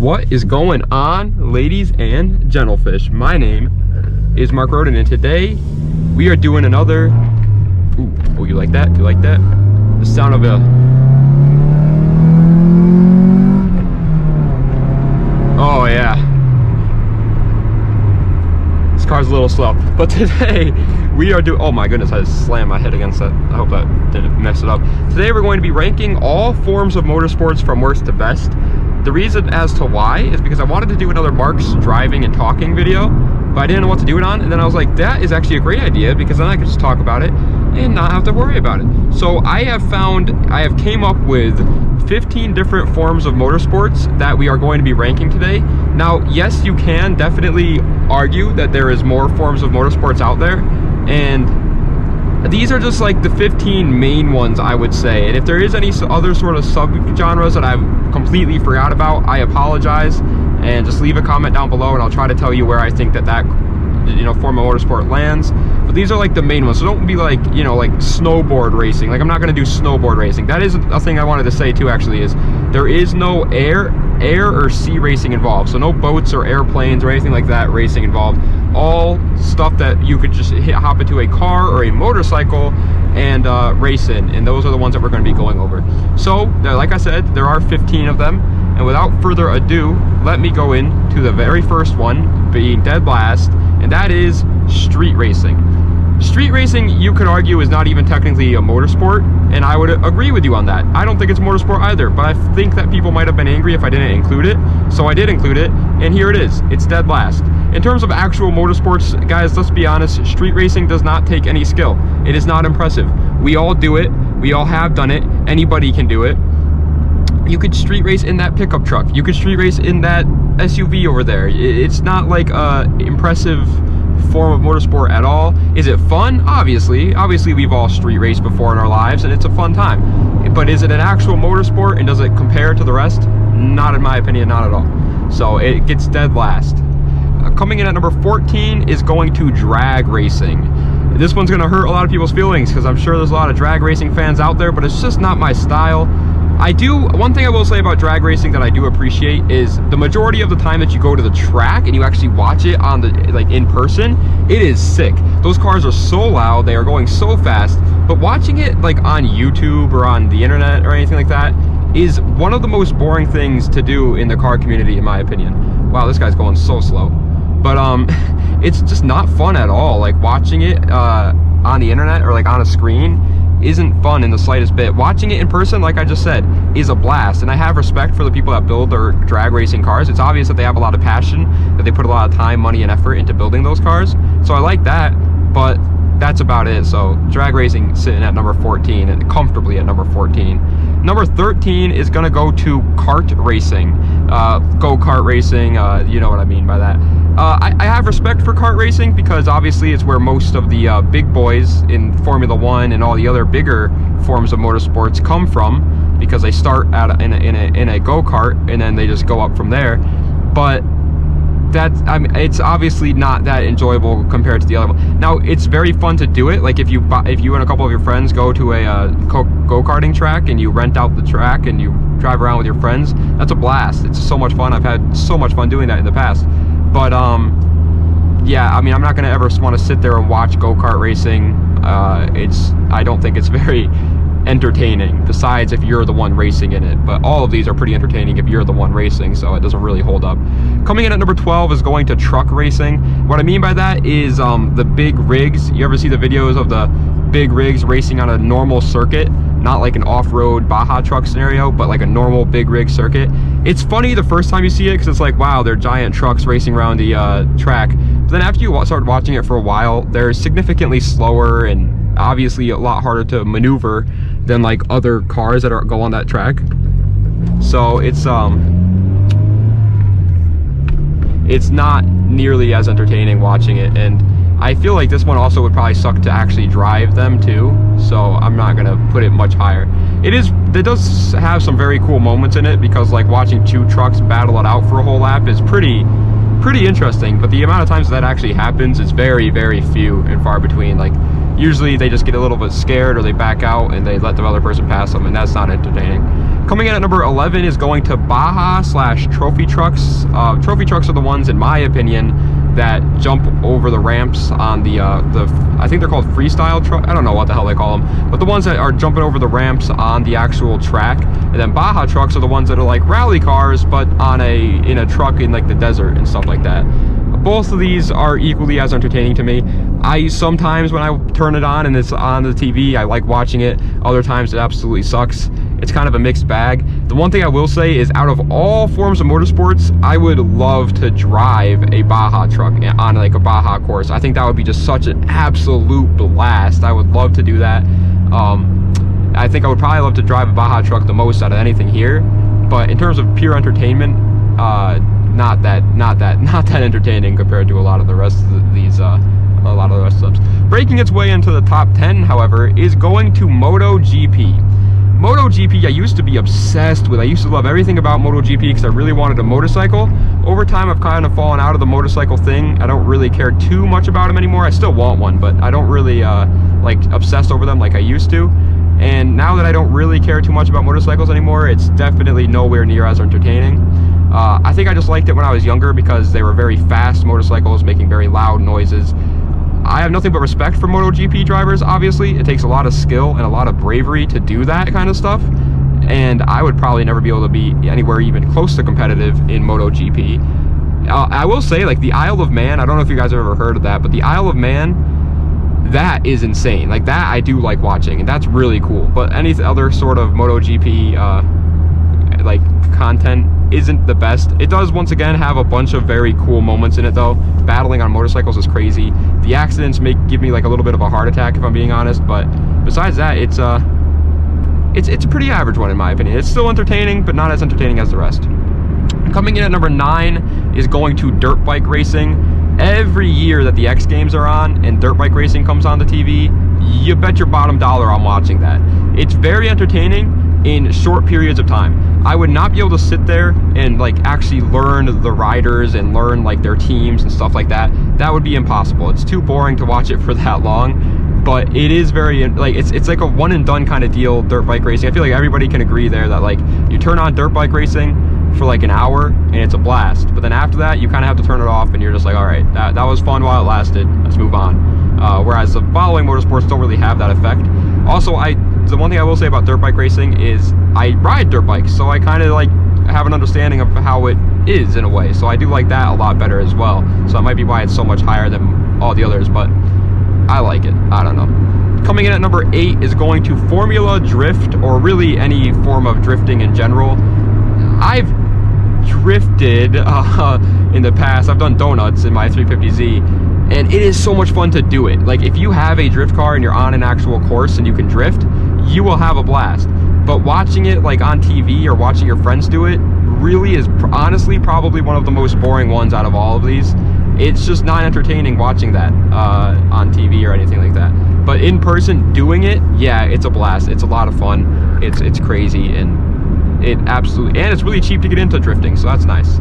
What is going on, ladies and gentlefish? My name is Mark Roden, and today we are doing another... Ooh, oh, you like that? You like that? The sound of a... Oh, yeah. This car's a little slow. But today, we are doing... Oh my goodness, I just slammed my head against that. I hope that didn't mess it up. Today, we're going to be ranking all forms of motorsports from worst to best. The reason as to why is because I wanted to do another Mark's driving and talking video, but I didn't know what to do it on, and then I was like, that is actually a great idea, because then I could just talk about it and not have to worry about it. So I have came up with 15 different forms of motorsports that we are going to be ranking today. Now, yes, you can definitely argue that there is more forms of motorsports out there, and these are just like the 15 main ones, I would say. And if there is any other sort of sub-genres that I've completely forgot about, I apologize. And just leave a comment down below and I'll try to tell you where I think that form of motorsport lands. But these are like the main ones. So don't be like, like snowboard racing. Like, I'm not going to do snowboard racing. That is a thing I wanted to say too, actually, is there is no air or sea racing involved. So no boats or airplanes or anything like that racing involved. All stuff that you could just hop into a car or a motorcycle and race in. And those are the ones that we're going to be going over. So, like I said, there are 15 of them. And without further ado, let me go into the very first one, being dead last, and that is street racing. Street racing, you could argue, is not even technically a motorsport, and I would agree with you on that. I don't think it's a motorsport either, but I think that people might have been angry if I didn't include it, so I did include it, and here it is. It's dead last. In terms of actual motorsports, guys, let's be honest, street racing does not take any skill. It is not impressive. We all do it. We all have done it. Anybody can do it. You could street race in that pickup truck. You could street race in that SUV over there. It's not like a impressive form of motorsport at all. Is it fun? Obviously we've all street raced before in our lives, and it's a fun time. But is it an actual motorsport, and does it compare to the rest? Not in my opinion, not at all. So it gets dead last. Coming in at number 14 is going to drag racing. This one's gonna hurt a lot of people's feelings, because I'm sure there's a lot of drag racing fans out there, but it's just not my style. One thing I will say about drag racing that I do appreciate is the majority of the time that you go to the track and you actually watch it on in person, it is sick. Those cars are so loud, they are going so fast, but watching it on YouTube or on the internet or anything like that is one of the most boring things to do in the car community, in my opinion. Wow, this guy's going so slow. But it's just not fun at all. Like, watching it on the internet or on a screen isn't fun in the slightest bit. Watching it in person, like I just said, is a blast, and I have respect for the people that build their drag racing cars. It's obvious that they have a lot of passion, that they put a lot of time, money, and effort into building those cars, so I like that, but that's about it. So drag racing sitting at number 14, and comfortably at number 14. Number 13 is gonna go to kart racing, go-kart racing, you know what I mean by that. I have respect for kart racing, because obviously it's where most of the big boys in Formula 1 and all the other bigger forms of motorsports come from, because they start in a go-kart and then they just go up from there. But it's obviously not that enjoyable compared to the other one. Now, it's very fun to do it. Like, if you and a couple of your friends go to a go-karting track and you rent out the track and you drive around with your friends, that's a blast. It's so much fun. I've had so much fun doing that in the past. But yeah, I mean, I'm not gonna ever want to sit there and watch go-kart racing. I don't think it's very entertaining, besides if you're the one racing in it. But all of these are pretty entertaining if you're the one racing, so it doesn't really hold up. Coming in at number 12 is going to truck racing. What I mean by that is the big rigs. You ever see the videos of the big rigs racing on a normal circuit? Not like an off-road Baja truck scenario, but like a normal big rig circuit. It's funny the first time you see it, because it's like, wow, they're giant trucks racing around the track. But then after you start watching it for a while, they're significantly slower and obviously a lot harder to maneuver than like other cars that go on that track. So it's not nearly as entertaining watching it, and I feel like this one also would probably suck to actually drive them too, so I'm not gonna put it much higher. It does have some very cool moments in it, because like watching two trucks battle it out for a whole lap is pretty interesting, but the amount of times that actually happens is very, very few and far between. Like, usually they just get a little bit scared or they back out and they let the other person pass them, and that's not entertaining. Coming in at number 11 is going to Baja / trophy trucks. Trophy trucks are the ones, in my opinion, that jump over the ramps on the I think they're called freestyle truck. I don't know what the hell they call them, but the ones that are jumping over the ramps on the actual track. And then Baja trucks are the ones that are like rally cars, but in a truck in like the desert and stuff like that. Both of these are equally as entertaining to me. I sometimes, when I turn it on and it's on the TV, I like watching it. Other times it absolutely sucks. It's kind of a mixed bag. The one thing I will say is, out of all forms of motorsports, I would love to drive a Baja truck on like a Baja course. I think that would be just such an absolute blast. I would love to do that. I think I would probably love to drive a Baja truck the most out of anything here. But in terms of pure entertainment, not that entertaining compared to a lot of the rest of these subs. Breaking its way into the top 10, however, is going to MotoGP. MotoGP I used to be obsessed with. I used to love everything about MotoGP because I really wanted a motorcycle. Over time I've kind of fallen out of the motorcycle thing. I don't really care too much about them anymore. I still want one, but I don't really like obsess over them like I used to. And now that I don't really care too much about motorcycles anymore, it's definitely nowhere near as entertaining. I think I just liked it when I was younger because they were very fast motorcycles making very loud noises. I have nothing but respect for MotoGP drivers, obviously. It takes a lot of skill and a lot of bravery to do that kind of stuff. And I would probably never be able to be anywhere even close to competitive in MotoGP. I will say, like, the Isle of Man, I don't know if you guys have ever heard of that, but the Isle of Man, that is insane. Like, that I do like watching, and that's really cool. But any other sort of MotoGP, like, content isn't the best. It does, once again, have a bunch of very cool moments in it, though. Battling on motorcycles is crazy. The accidents give me like a little bit of a heart attack, if I'm being honest, but besides that, it's a pretty average one in my opinion. It's still entertaining, but not as entertaining as the rest. Coming in at number 9 is going to Dirtbike Racing. Every year that the X Games are on and Dirtbike Racing comes on the TV, you bet your bottom dollar I'm watching that. It's very entertaining in short periods of time. I would not be able to sit there and like actually learn the riders and learn like their teams and stuff like that. That would be impossible. It's too boring to watch it for that long. But it is very, like, it's like a one and done kind of deal, Dirtbike Racing. I feel like everybody can agree there that like you turn on Dirtbike Racing for like an hour and it's a blast. But then after that, you kind of have to turn it off and you're just like, all right, that was fun while it lasted. Let's move on. Whereas the following motorsports don't really have that effect. Also, the one thing I will say about Dirtbike Racing is I ride dirt bikes, so I kind of like have an understanding of how it is in a way. So I do like that a lot better as well. So that might be why it's so much higher than all the others, but I like it. I don't know. Coming in at number 8 is going to Formula Drift, or really any form of drifting in general. I've drifted in the past. I've done donuts in my 350Z. And it is so much fun to do it. Like, if you have a drift car and you're on an actual course and you can drift, you will have a blast. But watching it like on TV or watching your friends do it really is honestly probably one of the most boring ones out of all of these. It's just not entertaining watching that on TV or anything like that. But in person doing it, yeah, it's a blast. It's a lot of fun. It's crazy, and it's really cheap to get into drifting, so that's nice.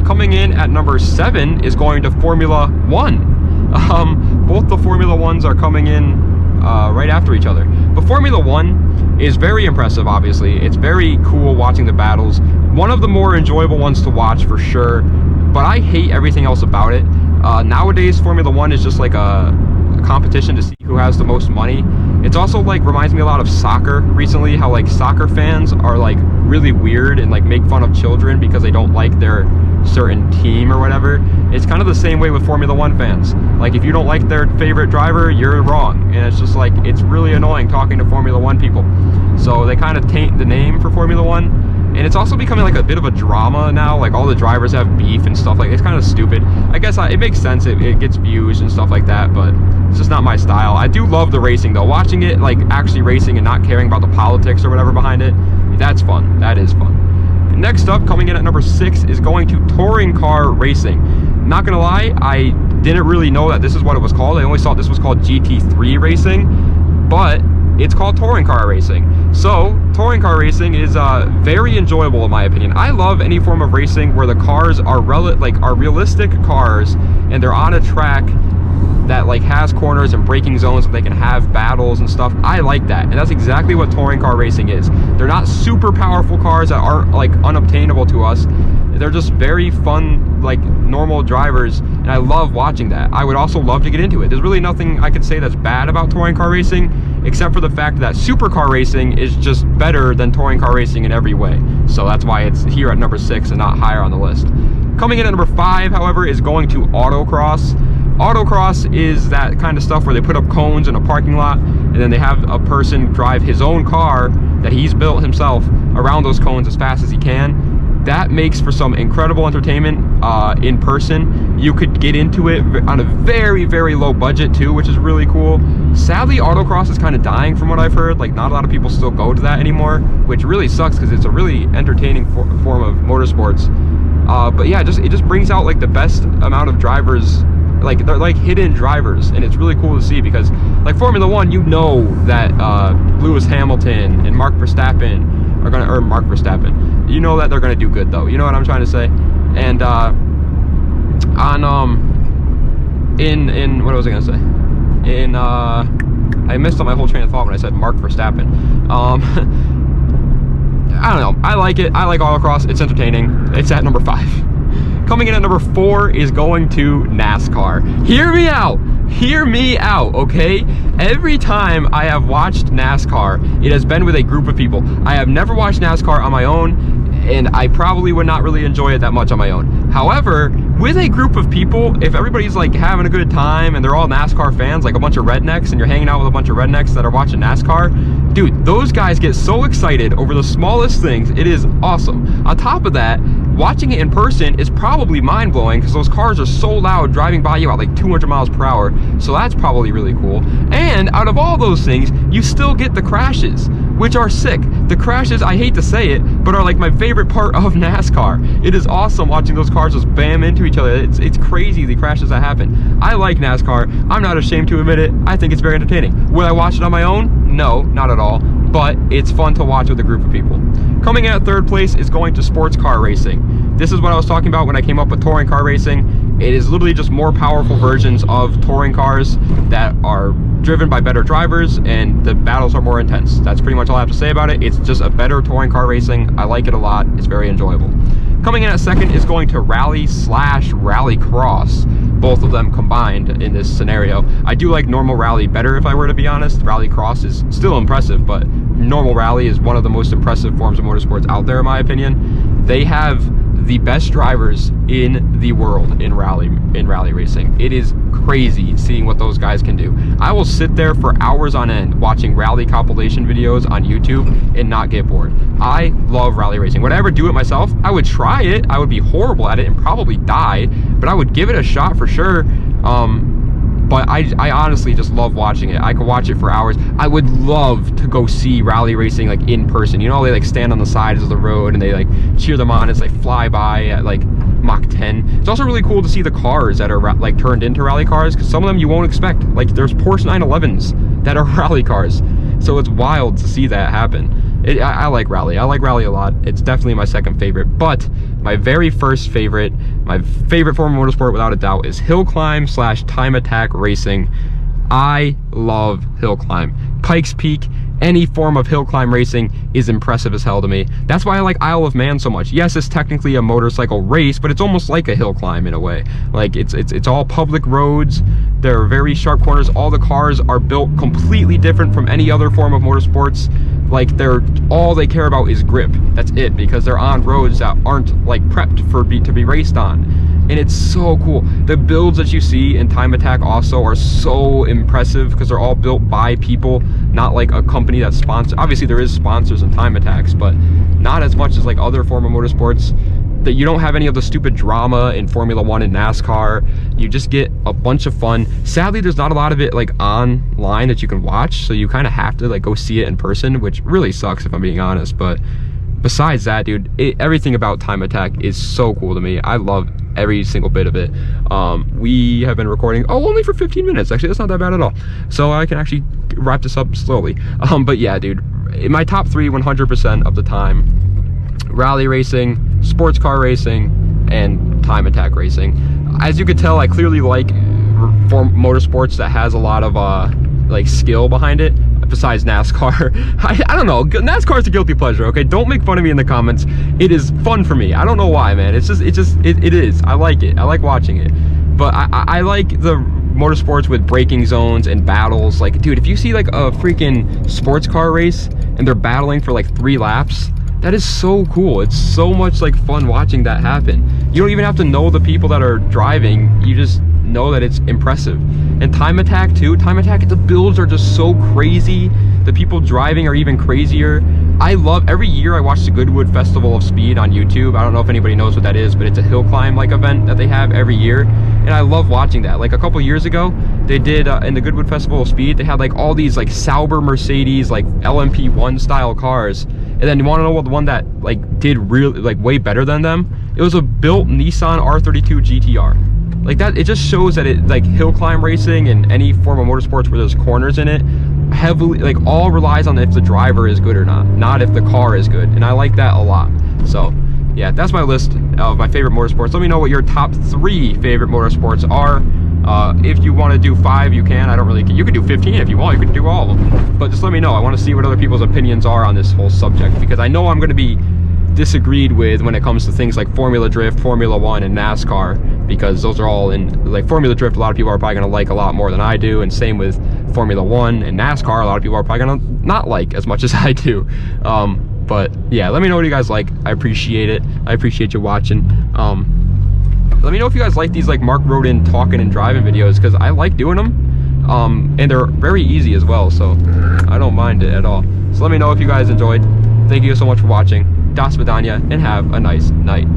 Coming in at number 7 is going to Formula 1. Both the Formula 1s are coming in right after each other. But Formula 1 is very impressive, obviously. It's very cool watching the battles. One of the more enjoyable ones to watch for sure, but I hate everything else about it. Nowadays, Formula 1 is just like a competition to see who has the most money. It's also like reminds me a lot of soccer recently, how like soccer fans are like really weird and like make fun of children because they don't like their certain team or whatever. It's kind of the same way with Formula 1 fans. Like, if you don't like their favorite driver, you're wrong. And it's just like, it's really annoying talking to Formula 1 people. So they kind of taint the name for Formula 1. And it's also becoming like a bit of a drama now. Like, all the drivers have beef and stuff. Like, it's kind of stupid. I guess it makes sense. It gets views and stuff like that, but it's just not my style. I do love the racing though. Watching it, like actually racing and not caring about the politics or whatever behind it, that's fun. That is fun. Next up, coming in at number 6 is going to Touring Car Racing. Not gonna lie, I didn't really know that this is what it was called. I only saw this was called GT3 Racing, but it's called Touring Car Racing. So, Touring Car Racing is very enjoyable in my opinion. I love any form of racing where the cars are realistic cars and they're on a track that like has corners and braking zones so they can have battles and stuff. I like that, and that's exactly what touring car racing is. They're not super powerful cars that aren't like unobtainable to us. They're just very fun, like normal drivers, and I love watching that. I would also love to get into it. There's really nothing I could say that's bad about touring car racing, except for the fact that supercar racing is just better than touring car racing in every way. So that's why it's here at number 6 and not higher on the list. Coming in at number 5, however, is going to Autocross. Autocross is that kind of stuff where they put up cones in a parking lot, and then they have a person drive his own car that he's built himself around those cones as fast as he can. That makes for some incredible entertainment in person. You could get into it on a very, very low budget too, which is really cool. Sadly, Autocross is kind of dying from what I've heard. Like, not a lot of people still go to that anymore, which really sucks because it's a really entertaining form of motorsports. But yeah, it just brings out like the best amount of drivers. Like, they're like hidden drivers, and it's really cool to see because like Formula 1, you know that Lewis Hamilton and Mark Verstappen are gonna, or Mark Verstappen, you know that they're gonna do good though. You know what I'm trying to say? And in what was I gonna say? In I missed on my whole train of thought when I said Mark Verstappen. I don't know. I like it. I like Autocross. It's entertaining. It's at number 5. Coming in at number 4 is going to NASCAR. Hear me out. Hear me out, okay? Every time I have watched NASCAR, it has been with a group of people. I have never watched NASCAR on my own, and I probably would not really enjoy it that much on my own. However, with a group of people, if everybody's like having a good time and they're all NASCAR fans, like a bunch of rednecks, and you're hanging out with a bunch of rednecks that are watching NASCAR, dude, those guys get so excited over the smallest things. It is awesome. On top of that, watching it in person is probably mind-blowing because those cars are so loud driving by you at like 200 miles per hour. So that's probably really cool. And out of all those things, you still get the crashes, which are sick. The crashes, I hate to say it, but are like my favorite part of NASCAR. It is awesome watching those cars just bam into each other. It's crazy, the crashes that happen. I like NASCAR. I'm not ashamed to admit it. I think it's very entertaining. Would I watch it on my own? No, not at all. But it's fun to watch with a group of people. Coming in at 3rd place is going to sports car racing. This is what I was talking about when I came up with touring car racing. It is literally just more powerful versions of touring cars that are driven by better drivers, and the battles are more intense. That's pretty much all I have to say about it. It's just a better touring car racing. I like it a lot. It's very enjoyable. Coming in at 2nd is going to Rallycross. Both of them combined in this scenario. I do like normal rally better, if I were to be honest. Rallycross is still impressive, but normal rally is one of the most impressive forms of motorsports out there, in my opinion. They have the best drivers in the world in rally racing. It is crazy seeing what those guys can do. I will sit there for hours on end watching rally compilation videos on YouTube and not get bored. I love rally racing. Would I ever do it myself? I would try it. I would be horrible at it and probably die, but I would give it a shot for sure. But I honestly just love watching it. I could watch it for hours. I would love to go see rally racing like in person. You know, they like stand on the sides of the road and they like cheer them on as they fly by at like Mach 10. It's also really cool to see the cars that are like turned into rally cars, because some of them you won't expect. Like there's Porsche 911s that are rally cars. So it's wild to see that happen. I like rally. I like rally a lot. It's definitely my 2nd favorite. But my very first favorite, my favorite form of motorsport without a doubt, is Hillclimb / time attack racing. I love Hillclimb. Pikes Peak, any form of Hillclimb racing is impressive as hell to me. That's why I like Isle of Man so much. Yes, it's technically a motorcycle race, but it's almost like a hill climb in a way. Like it's all public roads. There are very sharp corners. All the cars are built completely different from any other form of motorsports. Like all they care about is grip. That's it, because they're on roads that aren't like prepped to be raced on. And it's so cool. The builds that you see in Time Attack also are so impressive because they're all built by people, not like a company that's sponsored. Obviously there is sponsors in Time Attacks, but not as much as like other form of motorsports. That you don't have any of the stupid drama in Formula 1 and NASCAR. You just get a bunch of fun. Sadly, there's not a lot of it like online that you can watch, so you kind of have to like go see it in person, which really sucks if I'm being honest. But besides that, dude, everything about Time Attack is so cool to me. I love every single bit of it. We have been recording only for 15 minutes. Actually, that's not that bad at all, so I can actually wrap this up slowly. But yeah, dude, in my top 3 100% of the time: rally racing, sports car racing, and time attack racing. As you could tell, I clearly like motorsports that has a lot of like skill behind it, besides NASCAR. I don't know, NASCAR is a guilty pleasure, okay? Don't make fun of me in the comments. It is fun for me. I don't know why, man. It is. I like it. I like watching it. But I like the motorsports with braking zones and battles. Like, dude, if you see like a freaking sports car race and they're battling for like 3 laps, that is so cool. It's so much like fun watching that happen. You don't even have to know the people that are driving. You just know that it's impressive. And time attack too. Time attack, the builds are just so crazy. The people driving are even crazier. I love, every year I watch the Goodwood Festival of Speed on YouTube. I don't know if anybody knows what that is, but it's a Hillclimb like event that they have every year. And I love watching that. Like a couple years ago, they did in the Goodwood Festival of Speed, they had like all these like Sauber Mercedes, like LMP1 style cars. And then you want to know what the one that like did really like way better than them? It was a built Nissan R32 GTR. Like that, it just shows that it, like Hillclimb racing and any form of motorsports where there's corners in it, heavily, like all relies on if the driver is good or not if the car is good. And I like that a lot. So yeah, that's my list of my favorite motorsports. Let me know what your top 3 favorite motorsports are. If you want to do 5, you can. I don't really, you could do 15 if you want. You could do all of them. But just let me know. I want to see what other people's opinions are on this whole subject, because I know I'm going to be disagreed with when it comes to things like Formula Drift, Formula 1, and NASCAR, because those are all in, like Formula Drift, a lot of people are probably going to like a lot more than I do, and same with Formula 1 and NASCAR, a lot of people are probably going to not like as much as I do. But yeah, let me know what you guys like. I appreciate it. I appreciate you watching. Let me know if you guys like these like Mark Rodin talking and driving videos, because I like doing them. And they're very easy as well, so I don't mind it at all. So let me know if you guys enjoyed. Thank you so much for watching. Das Vidania, and have a nice night.